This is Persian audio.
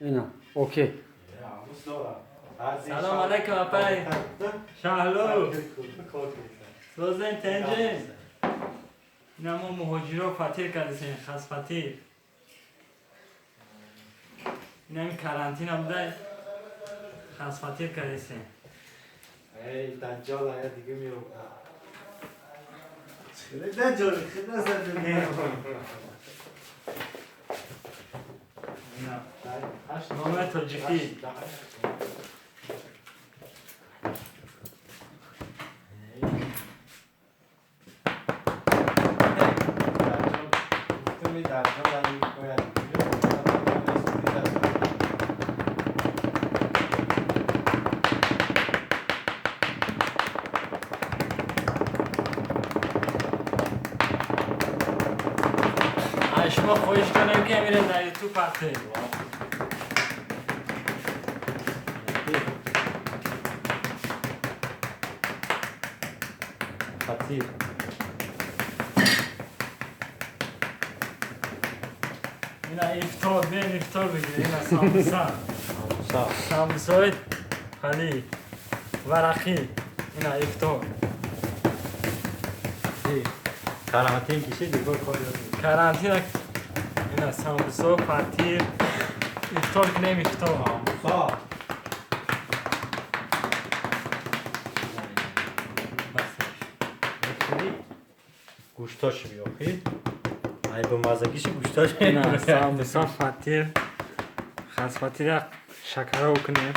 اینا اوکی. سلام علیکم اپای شهلو سوزن تنجن اینا ما مهاجرا فاتیر کردیم خاص فاتیر اینا این کارانتینا بوده خاص فاتیر کردیم ای دجال های دیگه میرو خیلی دجال خیلی نزد اینا نامه تاجیکی شما خویش کنیم که میرین در یوتیوب پخته خطیر اینا افطار بین افطار بگیره اینا ساموسا ساموسای خالی ورقی اینا افطار کرامتین کشی دیگه کاری کارانتینا اینا ساموسا فطیر افطار کنیم افطار گوشتاش بیاخی ای با مزگیش گوشتاش اینا ساموسا فطیر خاص فطیر شکر رو کنیم